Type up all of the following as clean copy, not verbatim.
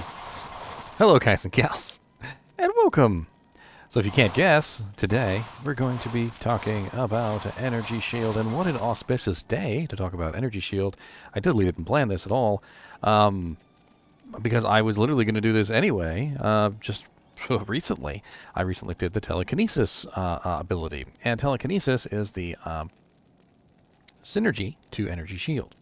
Hello, guys and gals, and welcome. So if you can't guess, today we're going to be talking about Energy Shield, and what an auspicious day to talk about Energy Shield. I totally didn't plan this at all, because I was literally going to do this anyway, just recently. I recently did the telekinesis ability, and telekinesis is the synergy to Energy Shield.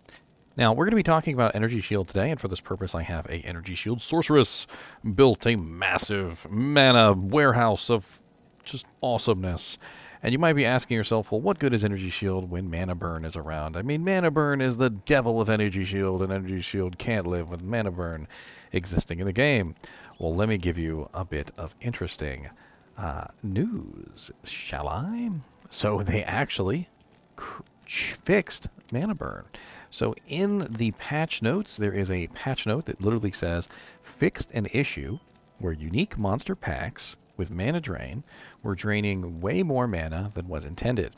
Now, we're going to be talking about Energy Shield today, and for this purpose I have a Energy Shield Sorceress, built a massive mana warehouse of just awesomeness. And you might be asking yourself, well, what good is Energy Shield when Mana Burn is around? I mean, Mana Burn is the devil of Energy Shield, and Energy Shield can't live with Mana Burn existing in the game. Well, let me give you a bit of interesting news, shall I? So they actually fixed Mana Burn. So in the patch notes, there is a patch note that literally says, fixed an issue where unique monster packs with mana drain were draining way more mana than was intended.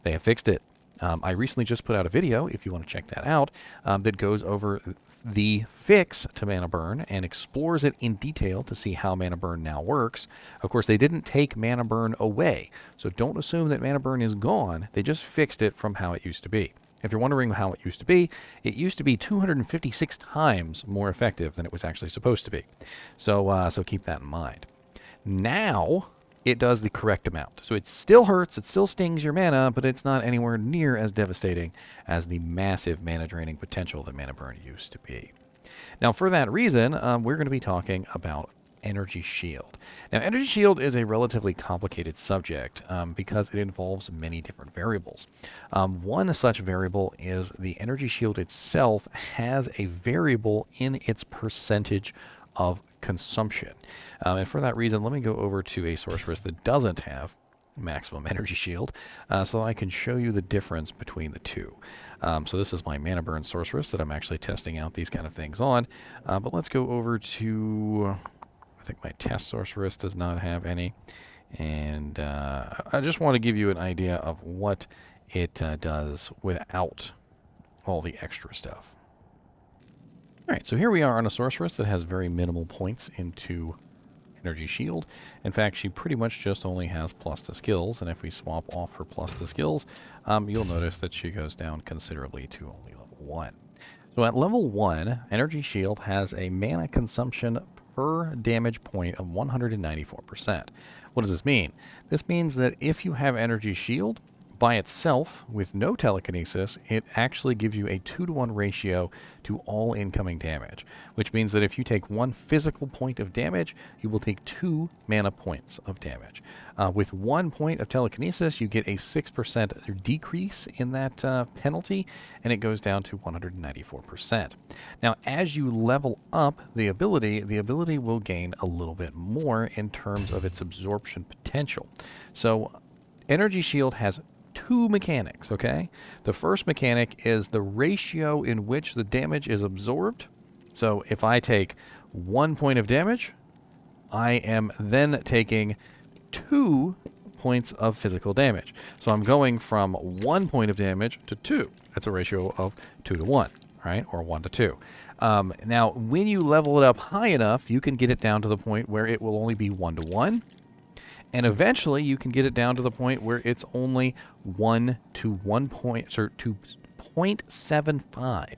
They have fixed it. I recently just put out a video, if you want to check that out, that goes over the fix to Mana Burn and explores it in detail to see how Mana Burn now works. Of course, they didn't take Mana Burn away, so don't assume that Mana Burn is gone. They just fixed it from how it used to be. If you're wondering how it used to be 256 times more effective than it was actually supposed to be. So keep that in mind. Now, it does the correct amount. So it still hurts, it still stings your mana, but it's not anywhere near as devastating as the massive mana draining potential that Mana Burn used to be. Now, for that reason, we're going to be talking about Energy Shield. Now, Energy Shield is a relatively complicated subject because it involves many different variables. One such variable is the Energy Shield itself has a variable in its percentage of consumption. And for that reason, let me go over to a Sorceress that doesn't have maximum Energy Shield so I can show you the difference between the two. So this is my Mana Burn Sorceress that I'm actually testing out these kind of things on. But let's go over to... I think my test Sorceress does not have any. And I just want to give you an idea of what it does without all the extra stuff. Alright, so here we are on a Sorceress that has very minimal points into Energy Shield. In fact, she pretty much just only has plus to skills, and if we swap off her plus to skills, you'll notice that she goes down considerably to only level 1. So at level 1, Energy Shield has a mana consumption per damage point of 194%. What does this mean? This means that if you have Energy Shield by itself with no telekinesis, it actually gives you a 2-to-1 ratio to all incoming damage, which means that if you take 1 physical point of damage, you will take 2 mana points of damage. With 1 point of telekinesis, you get a 6% decrease in that penalty, and it goes down to 194%. Now, as you level up the ability will gain a little bit more in terms of its absorption potential. So, Energy Shield has 2 mechanics, okay? The first mechanic is the ratio in which the damage is absorbed. So if I take 1 point of damage, I am then taking 2 points of physical damage. So I'm going from 1 point of damage to 2. That's a ratio of 2 to 1, right? Or 1 to 2. Now, when you level it up high enough, you can get it down to the point where it will only be 1 to 1. And eventually, you can get it down to the point where it's only 1 to 0.75,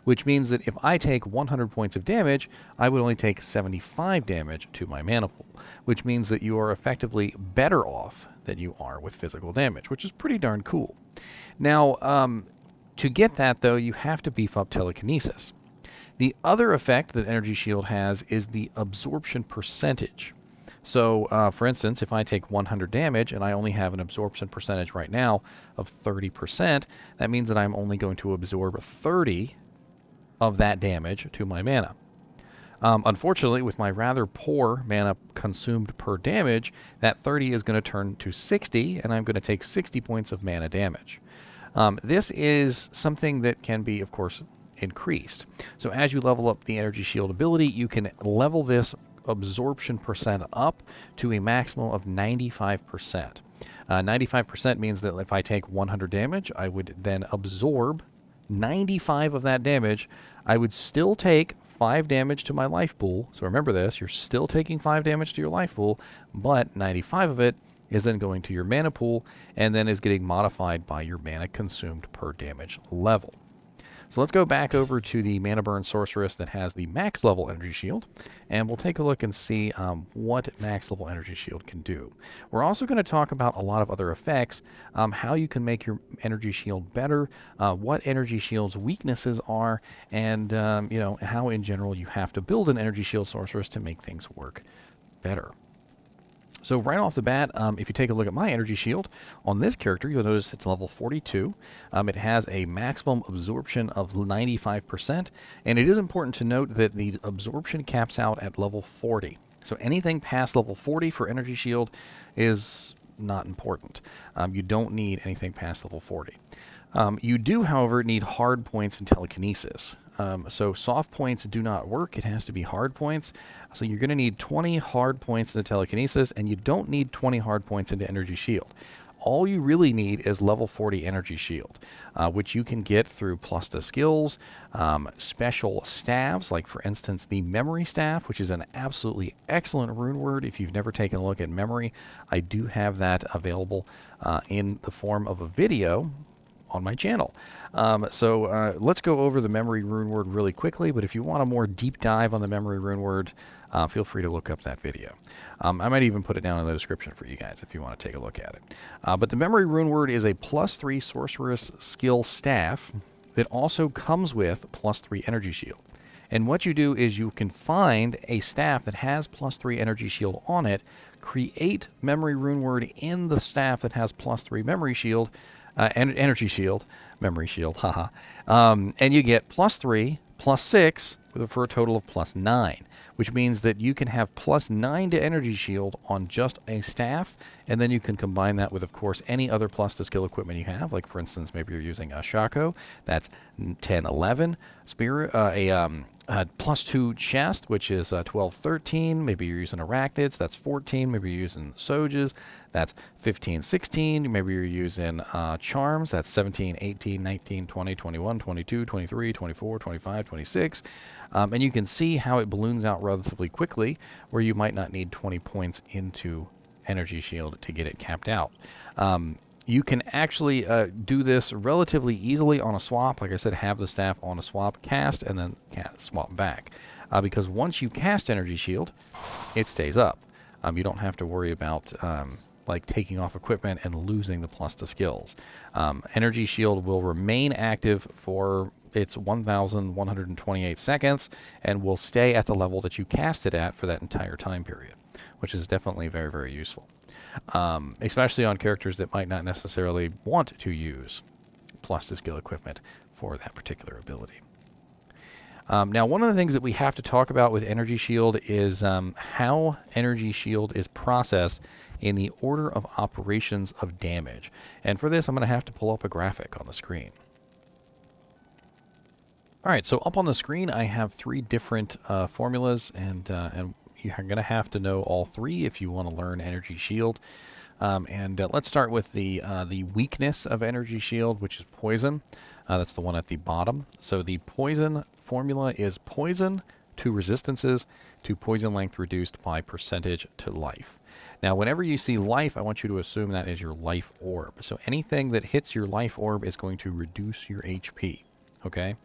which means that if I take 100 points of damage, I would only take 75 damage to my mana pool, which means that you are effectively better off than you are with physical damage, which is pretty darn cool. Now, to get that, though, you have to beef up telekinesis. The other effect that Energy Shield has is the absorption percentage. So, for instance, if I take 100 damage and I only have an absorption percentage right now of 30%, that means that I'm only going to absorb 30 of that damage to my mana. Unfortunately, with my rather poor mana consumed per damage, that 30 is going to turn to 60, and I'm going to take 60 points of mana damage. This is something that can be, of course, increased. So as you level up the Energy Shield ability, you can level this absorption percent up to a maximum of 95%. 95% means that if I take 100 damage, I would then absorb 95 of that damage. I would still take 5 damage to my life pool. So remember this, you're still taking 5 damage to your life pool, but 95 of it is then going to your mana pool and then is getting modified by your mana consumed per damage level. So let's go back over to the Mana Burn Sorceress that has the max level energy shield, and we'll take a look and see what max level energy shield can do. We're also going to talk about a lot of other effects, how you can make your energy shield better, what energy shield's weaknesses are, and you know, how in general you have to build an energy shield sorceress to make things work better. So right off the bat, if you take a look at my energy shield, on this character, you'll notice it's level 42. It has a maximum absorption of 95%, and it is important to note that the absorption caps out at level 40. So anything past level 40 for energy shield is not important. You don't need anything past level 40. You do, however, need hard points in telekinesis. So soft points do not work. It has to be hard points. So you're going to need 20 hard points into telekinesis, and you don't need 20 hard points into energy shield. All you really need is level 40 energy shield, which you can get through plus to skills, special staves, like for instance the memory staff, which is an absolutely excellent rune word. If you've never taken a look at memory, I do have that available in the form of a video on my channel. So let's go over the memory rune word really quickly, but if you want a more deep dive on the memory rune word, feel free to look up that video. I might even put it down in the description for you guys if you want to take a look at it. But the memory rune word is a +3 sorceress skill staff that also comes with +3 energy shield. And what you do is you can find a staff that has +3 energy shield on it, create memory rune word in the staff that has +3 memory shield, energy shield, memory shield, haha. And you get +3, +6, for a total of +9, which means that you can have +9 to energy shield on just a staff, and then you can combine that with, of course, any other plus to skill equipment you have. Like, for instance, maybe you're using a Shaco, that's 10, 11, Spirit, +2 chest, which is 12, 13. Maybe you're using arachnids, that's 14. Maybe you're using soges, that's 15, 16. Maybe you're using charms, that's 17, 18, 19, 20, 21, 22, 23, 24, 25, 26. And you can see how it balloons out relatively quickly, where you might not need 20 points into energy shield to get it capped out. You can actually do this relatively easily on a swap. Like I said, have the staff on a swap, cast, and then swap back. Because once you cast energy shield, it stays up. You don't have to worry about like taking off equipment and losing the plus to skills. Energy shield will remain active for its 1,128 seconds and will stay at the level that you cast it at for that entire time period, which is definitely very, very useful. Especially on characters that might not necessarily want to use plus to skill equipment for that particular ability. Now, one of the things that we have to talk about with Energy Shield is how Energy Shield is processed in the order of operations of damage. And for this, I'm going to have to pull up a graphic on the screen. All right, so up on the screen, I have 3 different formulas, and you're going to have to know all 3 if you want to learn Energy Shield. Let's start with the weakness of Energy Shield, which is poison. That's the one at the bottom. So the poison formula is poison to resistances to poison length reduced by percentage to life. Now, whenever you see life, I want you to assume that is your life orb. So anything that hits your life orb is going to reduce your HP. Okay?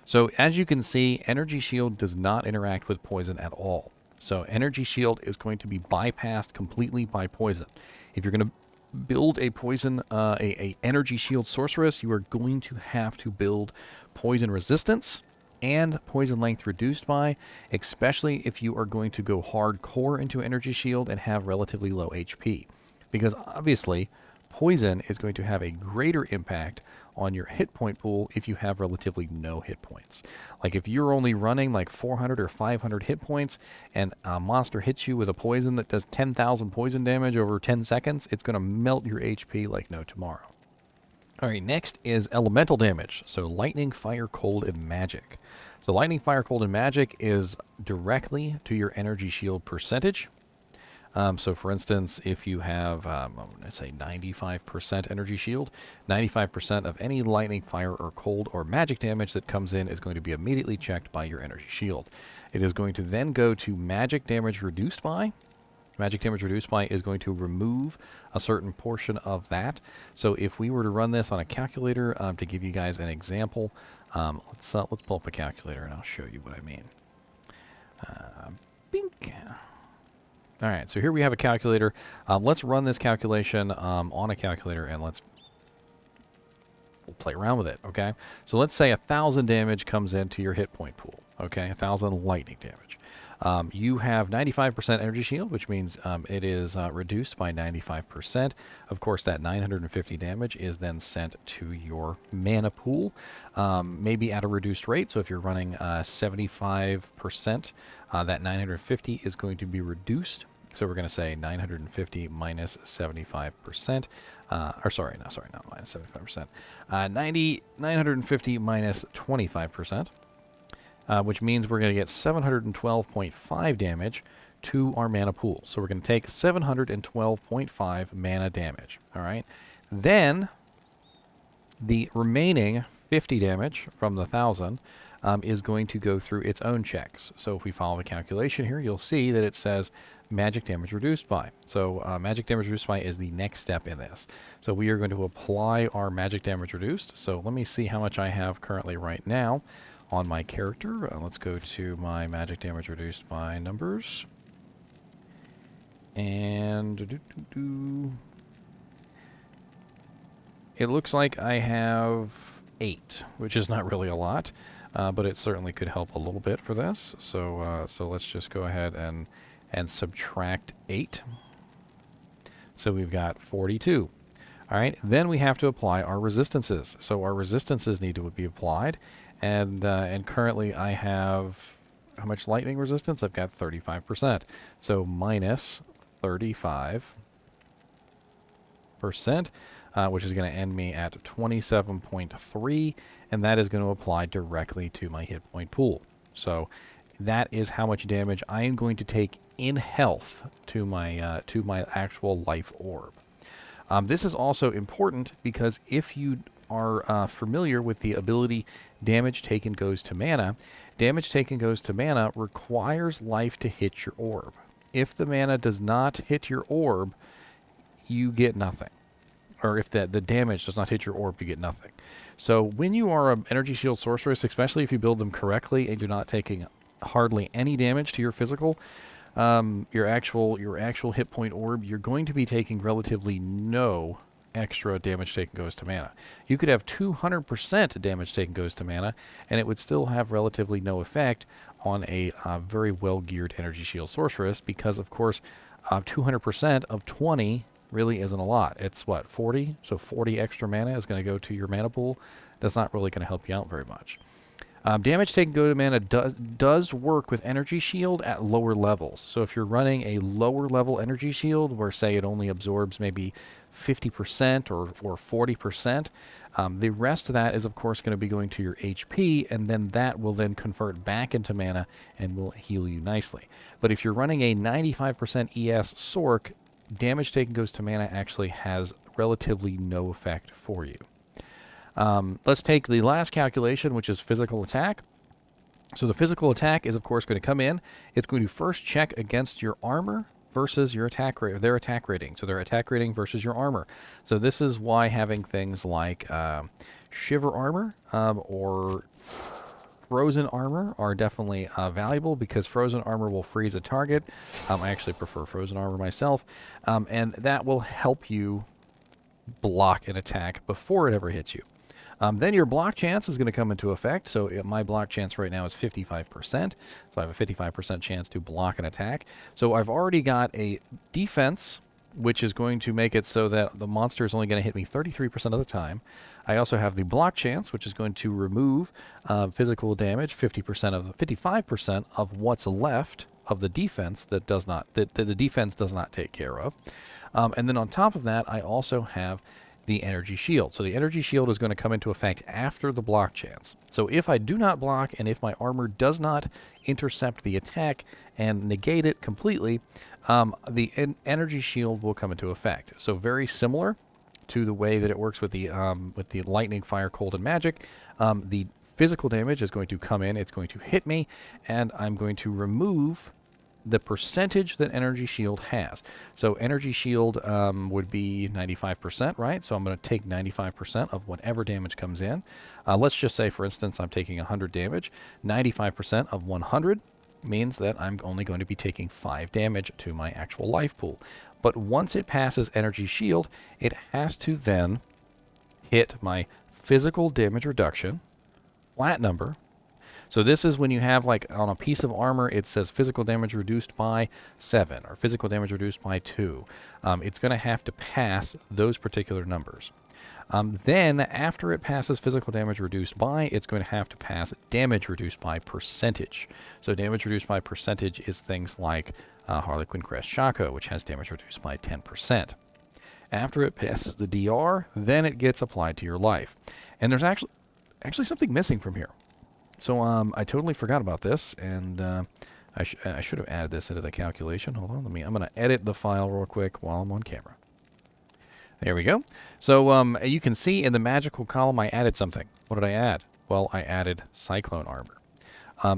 So as you can see, Energy Shield does not interact with poison at all. So Energy Shield is going to be bypassed completely by poison. If you're going to build a poison, a Energy Shield Sorceress, you are going to have to build poison resistance and poison length reduced by, especially if you are going to go hardcore into Energy Shield and have relatively low HP. Because obviously, poison is going to have a greater impact on your hit point pool if you have relatively no hit points. Like if you're only running like 400 or 500 hit points and a monster hits you with a poison that does 10,000 poison damage over 10 seconds, it's going to melt your HP like no tomorrow. All right, next is elemental damage. So lightning, fire, cold, and magic. So lightning, fire, cold, and magic is directly to your energy shield percentage. So for instance, if you have, I'm going to say 95% energy shield, 95% of any lightning, fire, or cold or magic damage that comes in is going to be immediately checked by your energy shield. It is going to then go to magic damage reduced by. Magic damage reduced by is going to remove a certain portion of that. So if we were to run this on a calculator, to give you guys an example, let's pull up a calculator and I'll show you what I mean. Bink. All right, so here we have a calculator. Let's run this calculation on a calculator and we'll play around with it, okay? So let's say 1,000 damage comes into your hit point pool, okay? 1,000 lightning damage. You have 95% energy shield, which means it is reduced by 95%. Of course, that 950 damage is then sent to your mana pool, maybe at a reduced rate. So if you're running 75%, that 950 is going to be reduced. So we're going to say 950 minus 75%. Not minus 75%. 950 minus 25%. Which means we're going to get 712.5 damage to our mana pool. So we're going to take 712.5 mana damage. All right. Then the remaining 50 damage from the 1,000 is going to go through its own checks. So if we follow the calculation here, you'll see that it says magic damage reduced by. So magic damage reduced by is the next step in this. So we are going to apply our magic damage reduced. So let me see how much I have currently right now on my character. Let's go to my magic damage reduced by numbers. And it looks like I have 8, which is not really a lot, but it certainly could help a little bit for this. So let's just go ahead and subtract 8. So we've got 42. All right, then we have to apply our resistances. So our resistances need to be applied. And currently I have, how much lightning resistance? I've got 35%. So minus 35%, which is going to end me at 27.3, and that is going to apply directly to my hit point pool. So that is how much damage I am going to take in health to my actual life orb. This is also important because if you are familiar with the ability damage taken goes to mana, damage taken goes to mana requires life to hit your orb. If the mana does not hit your orb, you get nothing. Or if the damage does not hit your orb, you get nothing. So when you are an energy shield sorceress, especially if you build them correctly and you're not taking hardly any damage to your physical, your actual hit point orb, you're going to be taking relatively no extra damage taken goes to mana. You could have 200% damage taken goes to mana, and it would still have relatively no effect on a very well-geared energy shield sorceress, because of course 200% of 20 really isn't a lot. It's what, 40? So 40 extra mana is going to go to your mana pool. That's not really going to help you out very much. Damage taken go to mana does work with energy shield at lower levels. So if you're running a lower level energy shield where, say, it only absorbs maybe 50% or 40%, the rest of that is, of course, going to be going to your HP, and then that will then convert back into mana and will heal you nicely. But if you're running a 95% ES Sorc, damage taken goes to mana actually has relatively no effect for you. Let's take the last calculation, which is physical attack. So the physical attack is, of course, going to come in. It's going to first check against your armor versus your attack rate, their attack rating. So their attack rating versus your armor. So this is why having things like shiver armor or frozen armor are definitely valuable, because frozen armor will freeze a target. I actually prefer frozen armor myself, and that will help you block an attack before it ever hits you. Then your block chance is going to come into effect. So my block chance right now is 55%. So I have a 55% chance to block an attack. So I've already got a defense, which is going to make it so that the monster is only going to hit me 33% of the time. I also have the block chance, which is going to remove physical damage 55% of what's left of the defense that the defense does not take care of. And then on top of that, I also have the energy shield. So the energy shield is going to come into effect after the block chance. So if I do not block and if my armor does not intercept the attack and negate it completely, the energy shield will come into effect. So very similar to the way that it works with the lightning, fire, cold, and magic. The physical damage is going to come in, it's going to hit me, and I'm going to remove the percentage that energy shield has. So energy shield would be 95%, right? So I'm going to take 95% of whatever damage comes in. Let's just say, for instance, I'm taking 100 damage. 95% of 100 means that I'm only going to be taking 5 damage to my actual life pool. But once it passes energy shield, it has to then hit my physical damage reduction, flat number. So this is when you have, like, on a piece of armor, it says physical damage reduced by 7 or physical damage reduced by 2. It's going to have to pass those particular numbers. Then, after it passes physical damage reduced by, it's going to have to pass damage reduced by percentage. So damage reduced by percentage is things like Harlequin Crest Shako, which has damage reduced by 10%. After it passes the DR, then it gets applied to your life. And there's actually something missing from here. So I totally forgot about this, and I should have added this into the calculation. Hold on, I'm going to edit the file real quick while I'm on camera. There we go. So you can see in the magical column I added something. What did I add? Well, I added Cyclone Armor.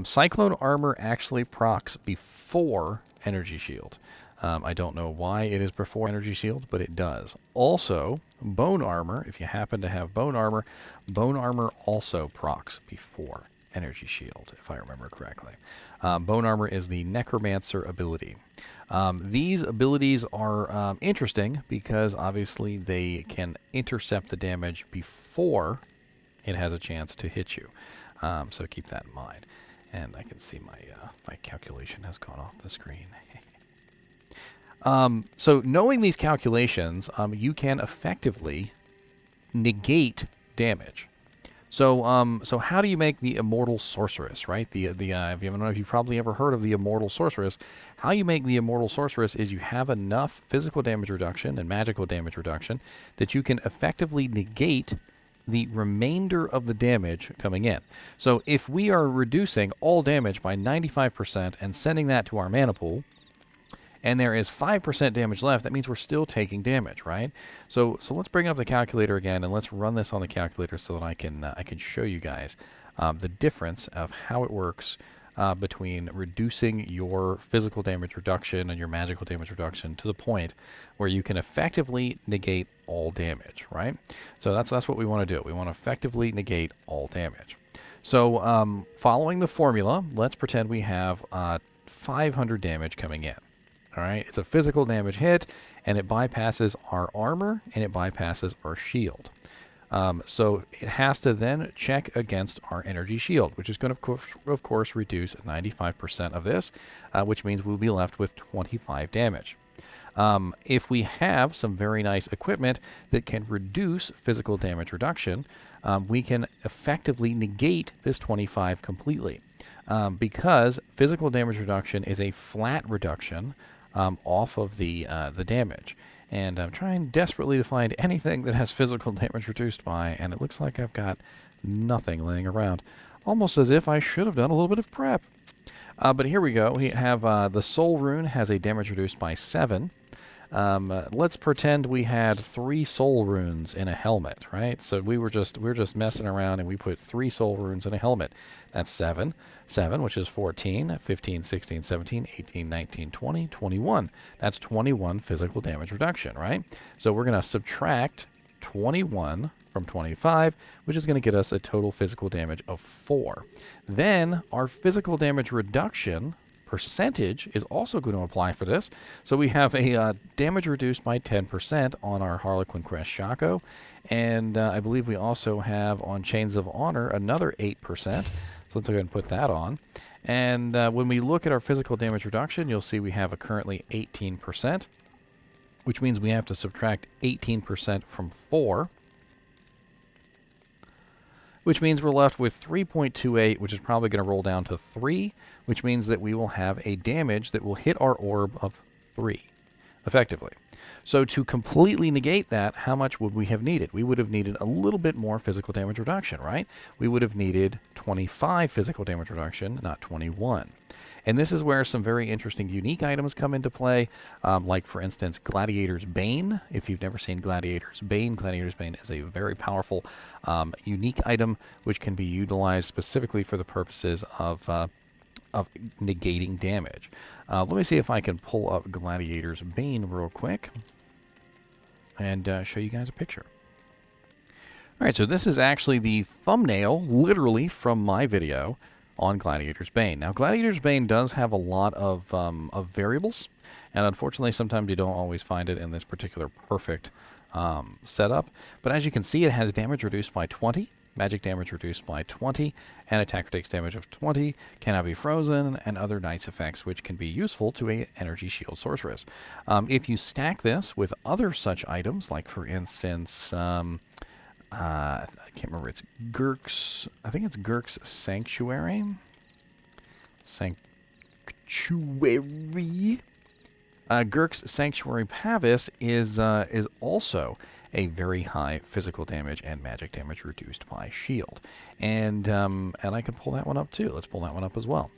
Cyclone Armor actually procs before Energy Shield. I don't know why it is before Energy Shield, but it does. Also, Bone Armor, if you happen to have Bone Armor also procs before Energy Shield, if I remember correctly. Bone Armor is the Necromancer ability. These abilities are interesting because obviously they can intercept the damage before it has a chance to hit you. So keep that in mind. And I can see my calculation has gone off the screen. So knowing these calculations, you can effectively negate damage. So how do you make the Immortal Sorceress, right? I don't know if you've probably ever heard of the Immortal Sorceress. How you make the Immortal Sorceress is you have enough physical damage reduction and magical damage reduction that you can effectively negate the remainder of the damage coming in. So if we are reducing all damage by 95% and sending that to our mana pool, and there is 5% damage left, that means we're still taking damage, right? So let's bring up the calculator again, and let's run this on the calculator so that I can show you guys the difference of how it works between reducing your physical damage reduction and your magical damage reduction to the point where you can effectively negate all damage, right? So that's what we want to do. We want to effectively negate all damage. So following the formula, let's pretend we have 500 damage coming in. All right, it's a physical damage hit, and it bypasses our armor, and it bypasses our shield. So it has to then check against our energy shield, which is going to, of course, reduce 95% of this, which means we'll be left with 25 damage. If we have some very nice equipment that can reduce physical damage reduction, we can effectively negate this 25 completely. Because physical damage reduction is a flat reduction off of the damage. And I'm trying desperately to find anything that has physical damage reduced by, and it looks like I've got nothing laying around. Almost as if I should have done a little bit of prep. But here we go. We have the Soul Rune has a damage reduced by 7. Let's pretend we had 3 Soul Runes in a helmet, right? So we're just messing around, and we put 3 Soul Runes in a helmet. That's 7, which is 14, 15, 16, 17, 18, 19, 20, 21. That's 21 physical damage reduction, right? So we're going to subtract 21 from 25, which is going to get us a total physical damage of 4. Then our physical damage reduction percentage is also going to apply for this. So we have a damage reduced by 10% on our Harlequin Crest Shako, and I believe we also have on Chains of Honor another 8%. So let's go ahead and put that on. And when we look at our physical damage reduction, you'll see we have a currently 18%, which means we have to subtract 18% from 4, which means we're left with 3.28, which is probably going to roll down to 3, which means that we will have a damage that will hit our orb of 3, effectively. So to completely negate that, how much would we have needed? We would have needed a little bit more physical damage reduction, right? We would have needed 25 physical damage reduction, not 21. And this is where some very interesting unique items come into play, like, for instance, Gladiator's Bane. If you've never seen Gladiator's Bane is a very powerful, unique item which can be utilized specifically for the purposes of negating damage. Let me see if I can pull up Gladiator's Bane real quick and show you guys a picture. All right, so this is actually the thumbnail, literally, from my video on Gladiator's Bane. Now, Gladiator's Bane does have a lot of variables, and unfortunately, sometimes you don't always find it in this particular perfect setup. But as you can see, it has damage reduced by 20, magic damage reduced by 20, and attacker takes damage of 20, cannot be frozen, and other nice effects which can be useful to a energy shield sorceress. If you stack this with other such items, like, for instance, I can't remember. It's Gurk's. I think it's Gurk's Sanctuary. Gurk's Sanctuary Pavis is also a very high physical damage and magic damage reduced by shield, and I can pull that one up too. Let's pull that one up as well.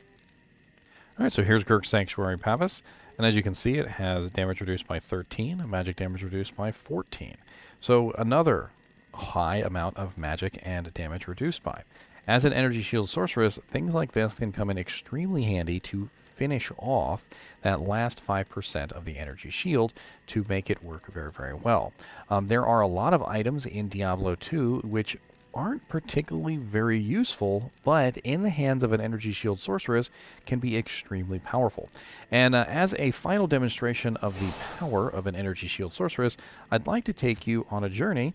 All right, so here's Gurk's Sanctuary Pavis, and as you can see, it has damage reduced by 13, and magic damage reduced by 14. So another high amount of magic and damage reduced by. As an energy shield sorceress, things like this can come in extremely handy to finish off that last 5% of the energy shield to make it work very, very well. There are a lot of items in Diablo 2 which aren't particularly very useful, but in the hands of an energy shield sorceress can be extremely powerful. And as a final demonstration of the power of an energy shield sorceress, I'd like to take you on a journey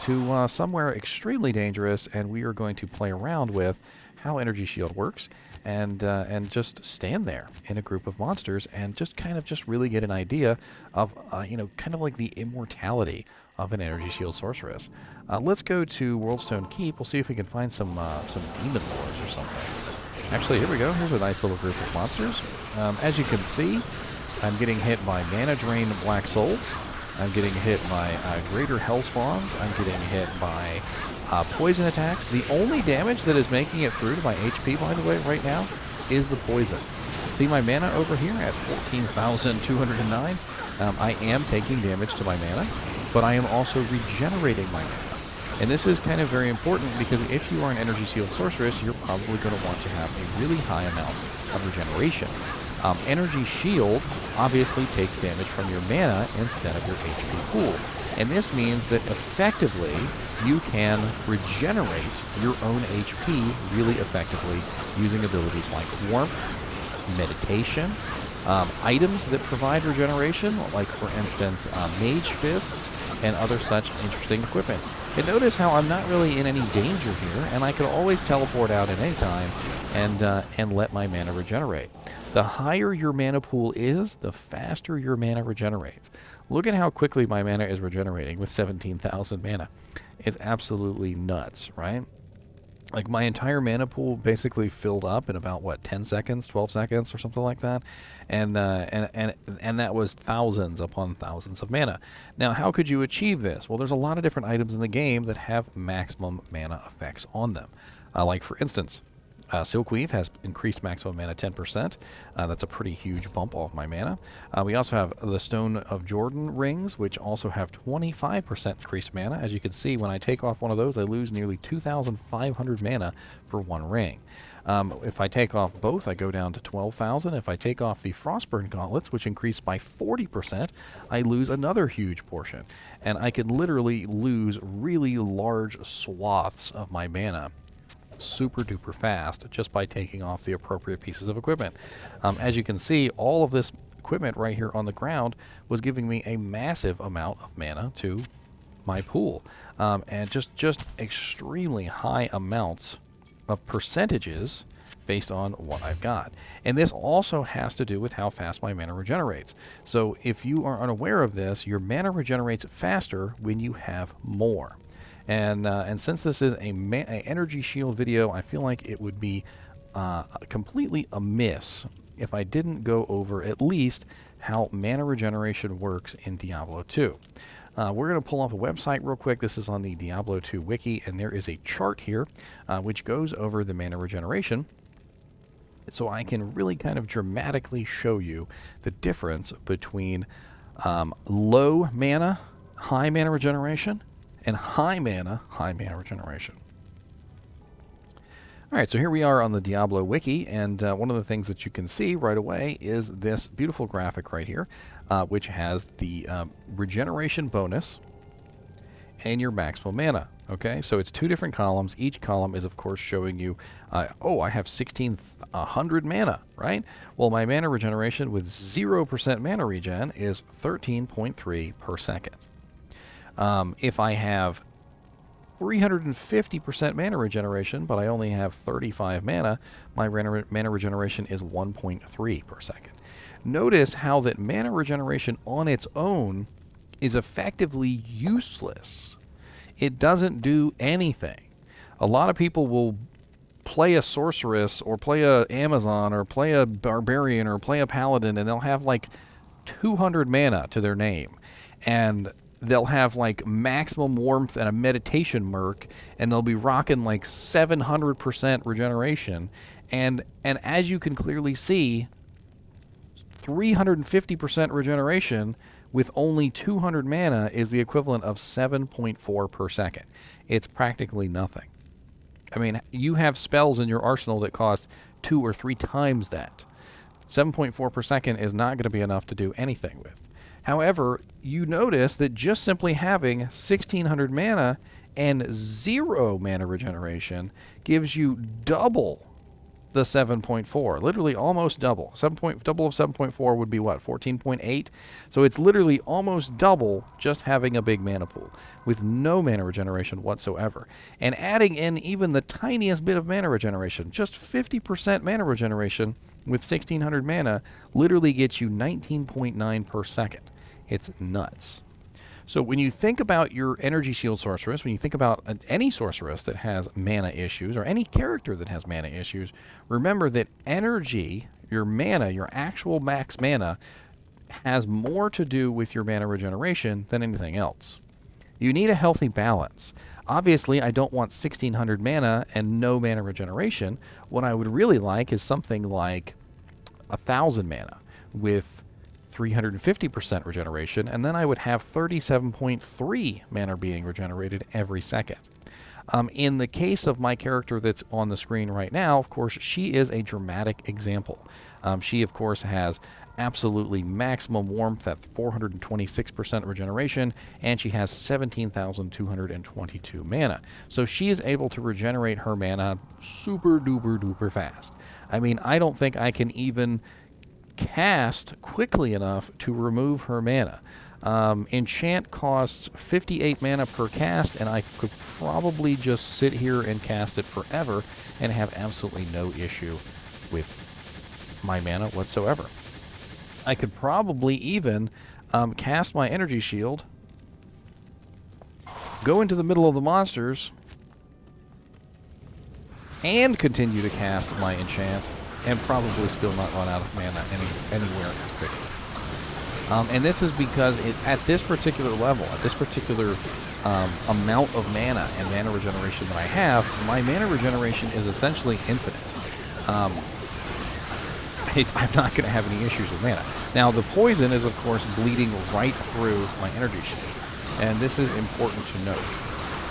to somewhere extremely dangerous, and we are going to play around with how energy shield works, and just stand there in a group of monsters and just kind of just really get an idea of kind of like the immortality of an energy shield sorceress. Let's go to Worldstone Keep. We'll see if we can find some demon lords or something. Actually, here we go. Here's a nice little group of monsters. As you can see, I'm getting hit by mana drain black souls. I'm getting hit by greater hell spawns. I'm getting hit by poison attacks. The only damage that is making it through to my HP, by the way, right now, is the poison. See my mana over here at 14,209? I am taking damage to my mana, but I am also regenerating my mana. And this is kind of very important because if you are an energy shield sorceress, you're probably going to want to have a really high amount of regeneration. Energy shield obviously takes damage from your mana instead of your HP pool. And this means that effectively you can regenerate your own HP really effectively using abilities like warmth, meditation, items that provide regeneration, like, for instance, mage fists and other such interesting equipment. And notice how I'm not really in any danger here, and I can always teleport out at any time and let my mana regenerate. The higher your mana pool is, the faster your mana regenerates. Look at how quickly my mana is regenerating with 17,000 mana. It's absolutely nuts, right? Like, my entire mana pool basically filled up in about, what, 10 seconds, 12 seconds, or something like that? And that was thousands upon thousands of mana. Now, how could you achieve this? Well, there's a lot of different items in the game that have maximum mana effects on them. Like, for instance, Silkweave has increased maximum mana 10%. That's a pretty huge bump off my mana. We also have the Stone of Jordan rings, which also have 25% increased mana. As you can see, when I take off one of those, I lose nearly 2,500 mana for one ring. If I take off both, I go down to 12,000. If I take off the Frostburn gauntlets, which increase by 40%, I lose another huge portion. And I could literally lose really large swaths of my mana super duper fast just by taking off the appropriate pieces of equipment. As you can see, all of this equipment right here on the ground was giving me a massive amount of mana to my pool, and just extremely high amounts of percentages based on what I've got. And this also has to do with how fast my mana regenerates. So if you are unaware of this, your mana regenerates faster when you have more. And since this is a energy shield video, I feel like it would be completely amiss if I didn't go over at least how mana regeneration works in Diablo 2. We're going to pull up a website real quick. This is on the Diablo 2 wiki, and there is a chart here which goes over the mana regeneration. So I can really kind of dramatically show you the difference between low mana, high mana regeneration, and high mana regeneration. All right, so here we are on the Diablo wiki, and one of the things that you can see right away is this beautiful graphic right here, which has the regeneration bonus and your maximum mana. Okay, so it's two different columns. Each column is, of course, showing you, oh, I have 1,600 mana, right? Well, my mana regeneration with 0% mana regen is 13.3 per second. If I have 350% mana regeneration, but I only have 35 mana, my mana regeneration is 1.3 per second. Notice how that mana regeneration on its own is effectively useless. It doesn't do anything. A lot of people will play a sorceress or play a Amazon or play a barbarian or play a paladin, and they'll have like 200 mana to their name, and they'll have like maximum warmth and a meditation merc, and they'll be rocking like 700% regeneration, and as you can clearly see, 350% regeneration with only 200 mana is the equivalent of 7.4 per second. It's practically nothing. I mean, you have spells in your arsenal that cost 2 or 3 times that. 7.4 per second is not going to be enough to do anything with. However, you notice that just simply having 1,600 mana and 0 mana regeneration gives you double the 7.4, literally almost double. Double of 7.4 would be what, 14.8? So it's literally almost double just having a big mana pool with no mana regeneration whatsoever. And adding in even the tiniest bit of mana regeneration, just 50% mana regeneration with 1,600 mana literally gets you 19.9 per second. It's nuts. So when you think about your energy shield sorceress, when you think about any sorceress that has mana issues, or any character that has mana issues, remember that energy, your mana, your actual max mana, has more to do with your mana regeneration than anything else. You need a healthy balance. Obviously, I don't want 1,600 mana and no mana regeneration. What I would really like is something like 1,000 mana with 350% regeneration, and then I would have 37.3 mana being regenerated every second. In the case of my character that's on the screen right now, of course, she is a dramatic example. She, of course, has absolutely maximum warmth at 426% regeneration, and she has 17,222 mana. So she is able to regenerate her mana super duper duper fast. I mean, I don't think I can even cast quickly enough to remove her mana. Enchant costs 58 mana per cast, and I could probably just sit here and cast it forever and have absolutely no issue with my mana whatsoever. I could probably even cast my energy shield, go into the middle of the monsters, and continue to cast my enchant, and probably still not run out of mana anywhere as quickly. And this is because at this particular level, at this particular amount of mana and mana regeneration that I have, my mana regeneration is essentially infinite. I'm not going to have any issues with mana. Now, the poison is, of course, bleeding right through my energy shield, and this is important to note.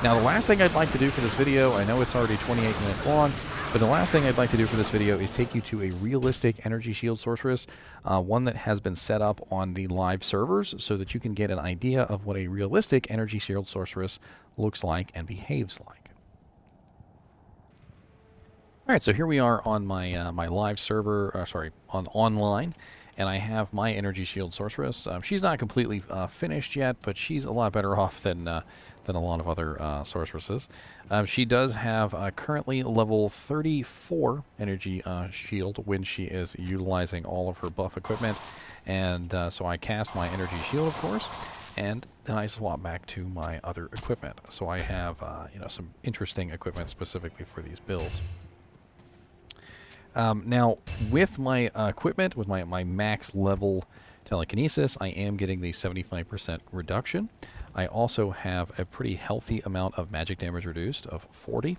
Now, the last thing I'd like to do for this video, I know it's already 28 minutes long, but the last thing I'd like to do for this video is take you to a realistic energy shield sorceress, one that has been set up on the live servers so that you can get an idea of what a realistic energy shield sorceress looks like and behaves like. All right, so here we are on my my live server, on online, and I have my energy shield sorceress. She's not completely finished yet, but she's a lot better off than a lot of other sorceresses. She does have currently level 34 energy shield when she is utilizing all of her buff equipment, and so I cast my energy shield, of course, and then I swap back to my other equipment. So I have some interesting equipment specifically for these builds. Now, with my equipment, with my max level Telekinesis, I am getting the 75% reduction. I also have a pretty healthy amount of magic damage reduced of 40,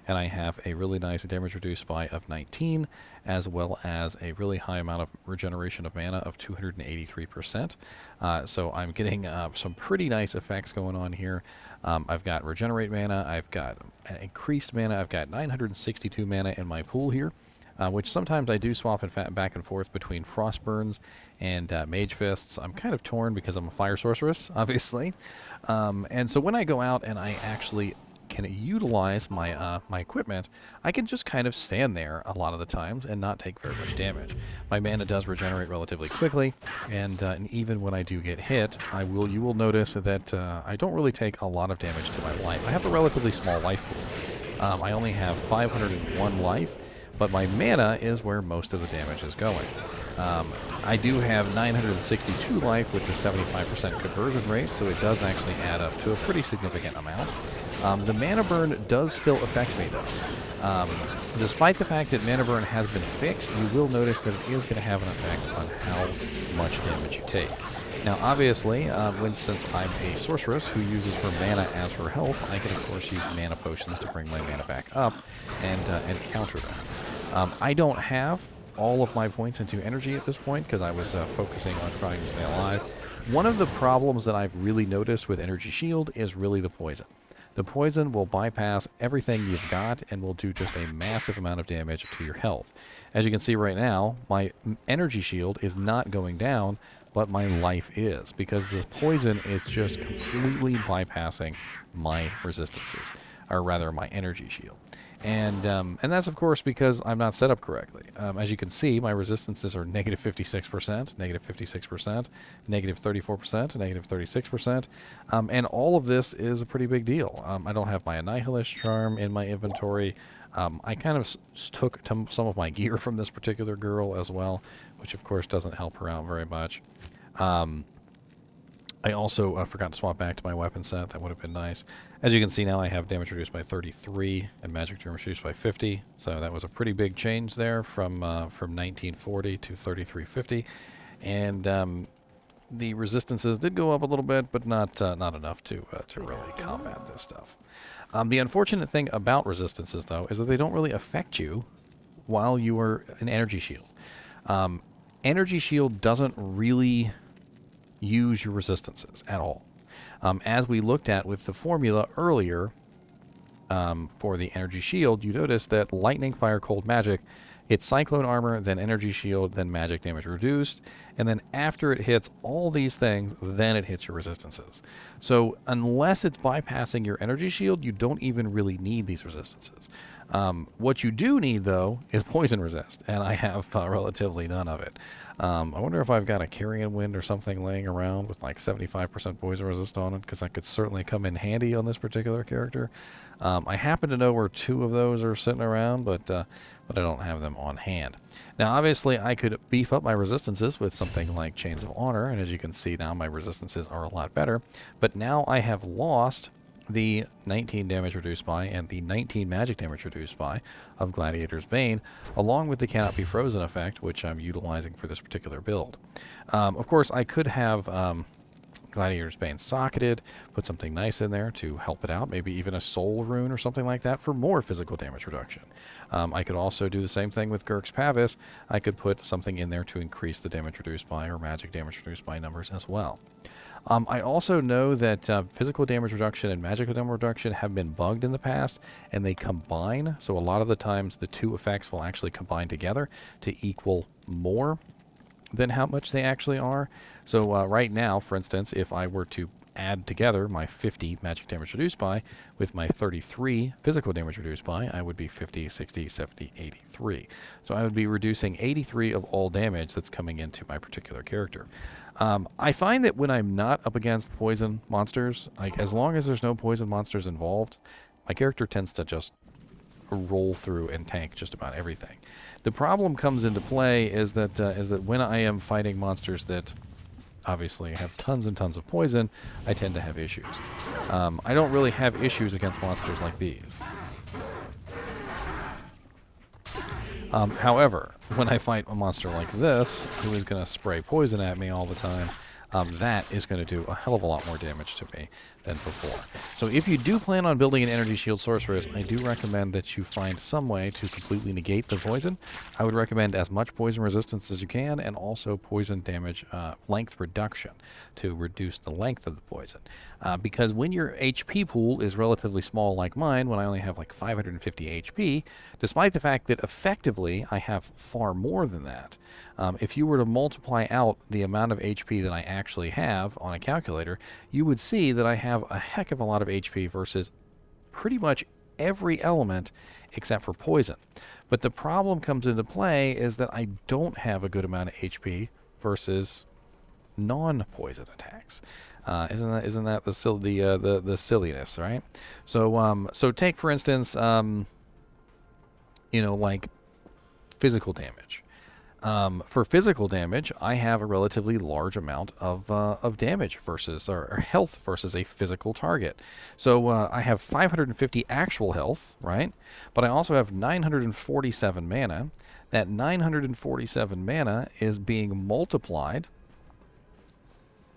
and I have a really nice damage reduced by of 19, as well as a really high amount of regeneration of mana of 283%. So I'm getting some pretty nice effects going on here. I've got regenerate mana, I've got increased mana, I've got 962 mana in my pool here. Which sometimes I do swap back and forth between Frostburns and Mage Fists. I'm kind of torn because I'm a Fire Sorceress, obviously. And so when I go out and I actually can utilize my my equipment, I can just kind of stand there a lot of the times and not take very much damage. My mana does regenerate relatively quickly, and even when I do get hit, you will notice that I don't really take a lot of damage to my life. I have a relatively small life pool. I only have 501 life. But my mana is where most of the damage is going. I do have 962 life with the 75% conversion rate, so it does actually add up to a pretty significant amount. The mana burn does still affect me, though. Despite the fact that mana burn has been fixed, you will notice that it is going to have an effect on how much damage you take. Now, obviously, since I'm a sorceress who uses her mana as her health, I can, of course, use mana potions to bring my mana back up and counter that. I don't have all of my points into energy at this point because I was focusing on trying to stay alive. One of the problems that I've really noticed with Energy Shield is really the poison. The poison will bypass everything you've got and will do just a massive amount of damage to your health. As you can see right now, my Energy Shield is not going down, but my life is, because the poison is just completely bypassing my resistances, or rather my Energy Shield. And that's, of course, because I'm not set up correctly. As you can see, my resistances are negative 56%, negative 56%, negative 34%, negative 36%. And all of this is a pretty big deal. I don't have my Annihilist Charm in my inventory. I kind of took some of my gear from this particular girl as well, which, of course, doesn't help her out very much. I also forgot to swap back to my weapon set. That would have been nice. As you can see now, I have damage reduced by 33 and magic damage reduced by 50. So that was a pretty big change there from 1940 to 3350. And the resistances did go up a little bit, but not enough to really combat this stuff. The unfortunate thing about resistances, though, is that they don't really affect you while you are an energy shield. Energy shield doesn't really use your resistances at all. As we looked at with the formula earlier for the energy shield, you notice that lightning, fire, cold, magic hits Cyclone Armor, then energy shield, then magic damage reduced, and then after it hits all these things, then it hits your resistances. So unless it's bypassing your energy shield, you don't even really need these resistances. What you do need, though, is poison resist, and I have relatively none of it. I wonder if I've got a Carrion Wind or something laying around with like 75% poison resist on it, because that could certainly come in handy on this particular character. I happen to know where 2 of those are sitting around, but I don't have them on hand. Now, obviously, I could beef up my resistances with something like Chains of Honor, and as you can see now, my resistances are a lot better. But now I have lost the 19 damage reduced by and the 19 magic damage reduced by of Gladiator's Bane, along with the Cannot Be Frozen effect, which I'm utilizing for this particular build. Of course, I could have Gladiator's Bane socketed, put something nice in there to help it out, maybe even a soul rune or something like that for more physical damage reduction. I could also do the same thing with Girk's Pavis. I could put something in there to increase the damage reduced by or magic damage reduced by numbers as well. I also know that physical damage reduction and magical damage reduction have been bugged in the past, and they combine. So a lot of the times the 2 effects will actually combine together to equal more than how much they actually are. So right now, for instance, if I were to add together my 50 magic damage reduced by with my 33 physical damage reduced by, I would be 50, 60, 70, 83. So I would be reducing 83 of all damage that's coming into my particular character. I find that when I'm not up against poison monsters, like as long as there's no poison monsters involved, my character tends to just roll through and tank just about everything. The problem comes into play is that when I am fighting monsters that obviously have tons and tons of poison, I tend to have issues. I don't really have issues against monsters like these. However, when I fight a monster like this, who is going to spray poison at me all the time, that is going to do a hell of a lot more damage to me than before. So if you do plan on building an energy shield sorceress, I do recommend that you find some way to completely negate the poison. I would recommend as much poison resistance as you can, and also poison damage length reduction to reduce the length of the poison. Because when your HP pool is relatively small like mine, when I only have like 550 HP, despite the fact that effectively I have far more than that, if you were to multiply out the amount of HP that I actually have on a calculator, you would see that I have a heck of a lot of HP versus pretty much every element except for poison. But the problem comes into play is that I don't have a good amount of HP versus non-poison attacks. Isn't that the silliness, right? So take for instance, like physical damage. For physical damage, I have a relatively large amount of damage versus or health versus a physical target. So I have 550 actual health, right? But I also have 947 mana. That 947 mana is being multiplied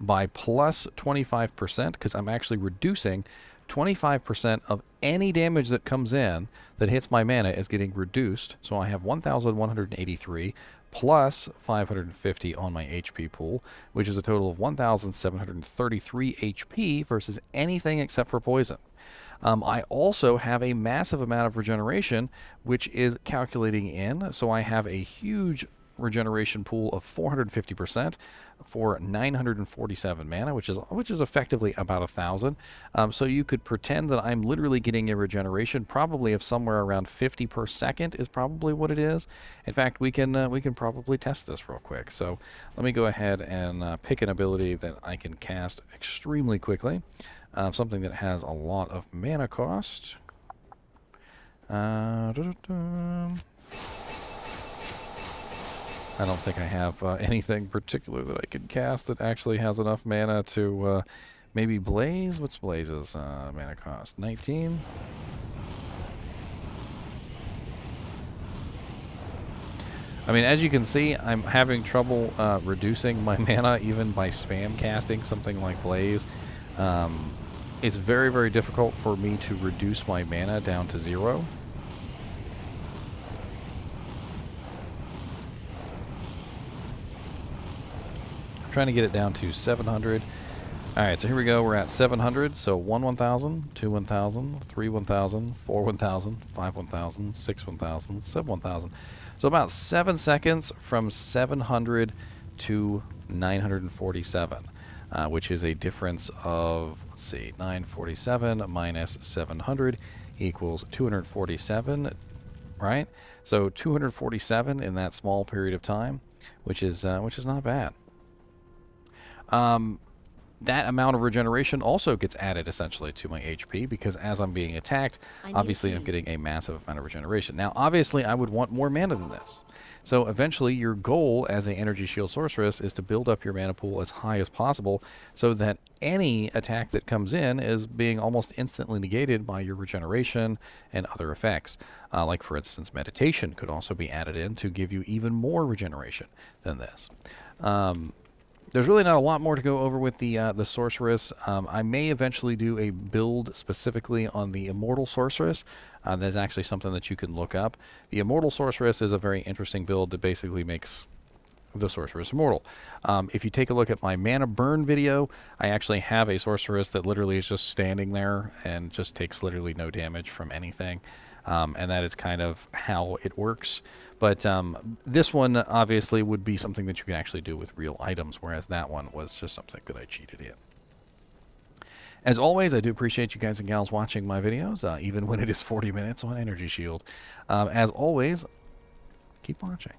by plus 25%, because I'm actually reducing 25% of any damage that comes in that hits my mana is getting reduced. So I have 1,183 plus 550 on my HP pool, which is a total of 1,733 HP versus anything except for poison. I also have a massive amount of regeneration, which is calculating in. So I have a huge regeneration pool of 450% for 947 mana, which is effectively about 1,000. So you could pretend that I'm literally getting a regeneration probably of somewhere around 50 per second is probably what it is. In fact, we can probably test this real quick. So let me go ahead and pick an ability that I can cast extremely quickly, something that has a lot of mana cost. I don't think I have anything particular that I can cast that actually has enough mana to maybe Blaze. What's Blaze's mana cost? 19? I mean, as you can see, I'm having trouble reducing my mana even by spam casting something like Blaze. It's very, very difficult for me to reduce my mana down to 0. Trying to get it down to 700. Alright, so here we go. We're at 700. So 1,000, 2 1,000, 3 1,000, 4 1,000, 5 1,000, 6 1,000, 7 1,000. So about 7 seconds from 700 to 947, which is a difference of, let's see, 947 minus 700 equals 247, right? So 247 in that small period of time, which is not bad. That amount of regeneration also gets added essentially to my HP, because as I'm being attacked, obviously I'm getting a massive amount of regeneration. Now, obviously, I would want more mana than this. So eventually, your goal as an Energy Shield Sorceress is to build up your mana pool as high as possible so that any attack that comes in is being almost instantly negated by your regeneration and other effects. Like, for instance, Meditation could also be added in to give you even more regeneration than this. There's really not a lot more to go over with the Sorceress. I may eventually do a build specifically on the Immortal Sorceress. That's actually something that you can look up. The Immortal Sorceress is a very interesting build that basically makes the Sorceress immortal. If you take a look at my mana burn video, I actually have a Sorceress that literally is just standing there and just takes literally no damage from anything. And that is kind of how it works. But this one obviously would be something that you can actually do with real items, whereas that one was just something that I cheated in. As always, I do appreciate you guys and gals watching my videos, even when it is 40 minutes on Energy Shield. As always, keep watching.